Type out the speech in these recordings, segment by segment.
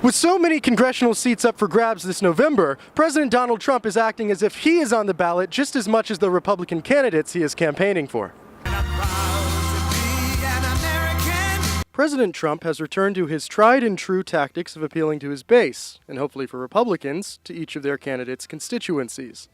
With so many congressional seats up for grabs this November, President Donald Trump is acting as if he is on the ballot just as much as the Republican candidates he is campaigning for. President Trump has returned to his tried and true tactics of appealing to his base, and hopefully for Republicans, to each of their candidates' constituencies.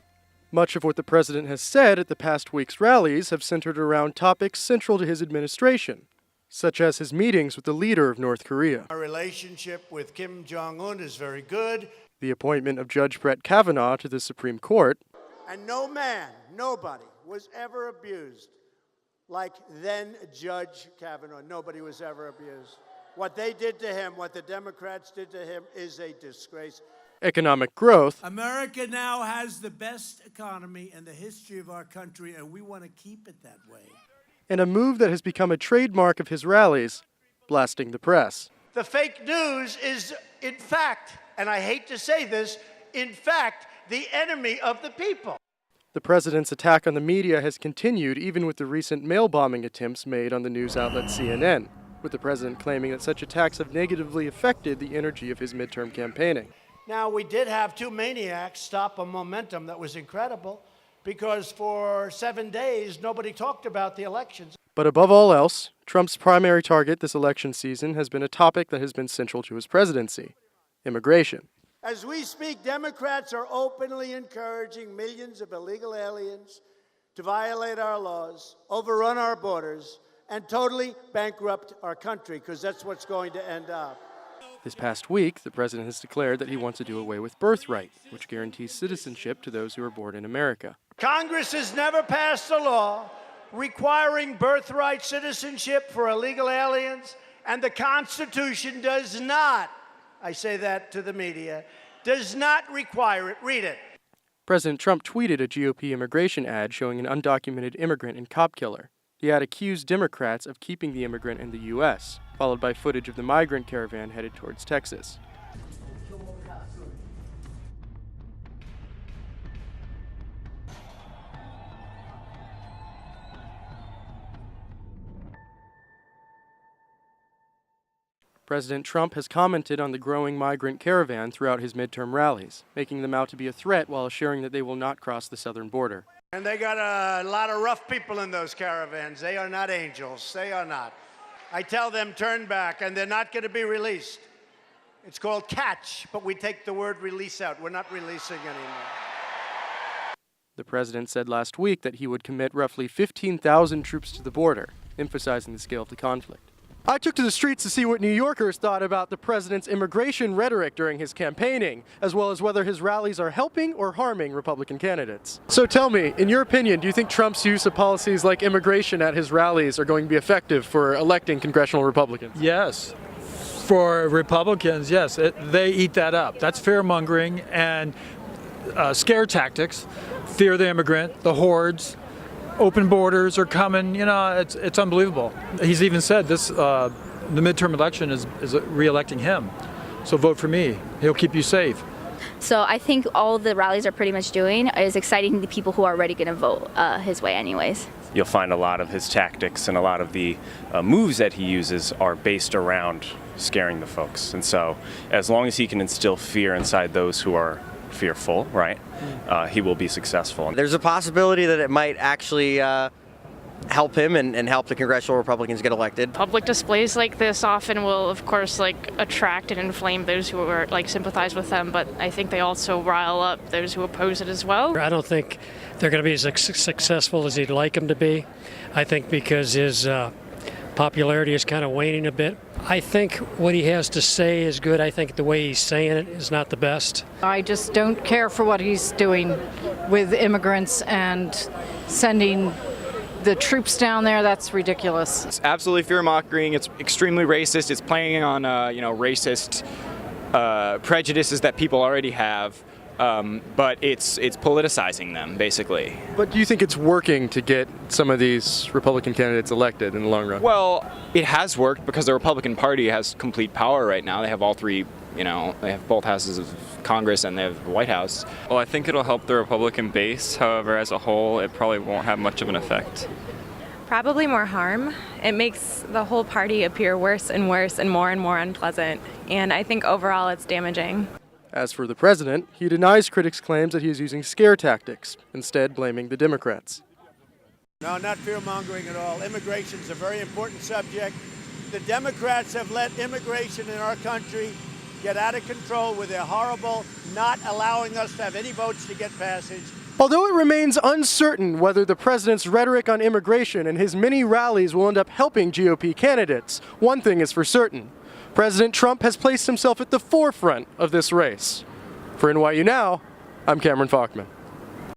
Much of what the president has said at the past week's rallies have centered around topics central to his administration, such as his meetings with the leader of North Korea. Our relationship with Kim Jong-un is very good. The appointment of Judge Brett Kavanaugh to the Supreme Court. And no man, nobody, was ever abused like then Judge Kavanaugh. Nobody was ever abused. What they did to him, what the Democrats did to him, is a disgrace. Economic growth. America now has the best economy in the history of our country, and we want to keep it that way. And a move that has become a trademark of his rallies, blasting the press. The fake news is, in fact, and I hate to say this, in fact, the enemy of the people. The president's attack on the media has continued even with the recent mail bombing attempts made on the news outlet CNN, with the president claiming that such attacks have negatively affected the energy of his midterm campaigning. Now, we did have two maniacs stop a momentum that was incredible, because for 7 days, nobody talked about the elections. But above all else, Trump's primary target this election season has been a topic that has been central to his presidency: immigration. As we speak, Democrats are openly encouraging millions of illegal aliens to violate our laws, overrun our borders, and totally bankrupt our country, because that's what's going to end up. This past week, the president has declared that he wants to do away with birthright, which guarantees citizenship to those who are born in America. Congress has never passed a law requiring birthright citizenship for illegal aliens, and the Constitution does not, I say that to the media, does not require it. Read it. President Trump tweeted a GOP immigration ad showing an undocumented immigrant and cop killer. The ad accused Democrats of keeping the immigrant in the U.S., followed by footage of the migrant caravan headed towards Texas. President Trump has commented on the growing migrant caravan throughout his midterm rallies, making them out to be a threat while assuring that they will not cross the southern border. And they got a lot of rough people in those caravans. They are not angels. They are not. I tell them, turn back, and they're not going to be released. It's called catch, but we take the word release out. We're not releasing anymore. The president said last week that he would commit roughly 15,000 troops to the border, emphasizing the scale of the conflict. I took to the streets to see what New Yorkers thought about the president's immigration rhetoric during his campaigning, as well as whether his rallies are helping or harming Republican candidates. So tell me, in your opinion, do you think Trump's use of policies like immigration at his rallies are going to be effective for electing congressional Republicans? Yes. For Republicans, yes. They eat that up. That's fear-mongering and scare tactics. Fear the immigrant, the hordes. Open borders are coming, it's unbelievable. He's even said this, the midterm election is re-electing him. So vote for me. He'll keep you safe. So I think all the rallies are pretty much doing is exciting the people who are already going to vote his way anyways. You'll find a lot of his tactics and a lot of the moves that he uses are based around scaring the folks. And so as long as he can instill fear inside those who are fearful, right, he will be successful. There's a possibility that it might actually help him and help the congressional Republicans get elected. Public displays like this often will, of course, attract and inflame those who are sympathize with them, but I think they also rile up those who oppose it as well. I don't think they're going to be as successful as he'd like them to be. I think because his popularity is kind of waning a bit. I think what he has to say is good. I think the way he's saying it is not the best. I just don't care for what he's doing with immigrants and sending the troops down there. That's ridiculous. It's absolutely fear-mongering. It's extremely racist. It's playing on racist prejudices that people already have. But it's politicizing them, basically. But do you think it's working to get some of these Republican candidates elected in the long run? Well, it has worked because the Republican Party has complete power right now. They have all three, they have both houses of Congress and they have the White House. Well, I think it'll help the Republican base. However, as a whole, it probably won't have much of an effect. Probably more harm. It makes the whole party appear worse and worse and more unpleasant. And I think overall it's damaging. As for the president, he denies critics' claims that he is using scare tactics, instead blaming the Democrats. No, not fear-mongering at all. Immigration is a very important subject. The Democrats have let immigration in our country get out of control with their horrible not allowing us to have any votes to get passage. Although it remains uncertain whether the president's rhetoric on immigration and his mini rallies will end up helping GOP candidates, one thing is for certain. President Trump has placed himself at the forefront of this race. For NYU Now, I'm Cameron Falkman.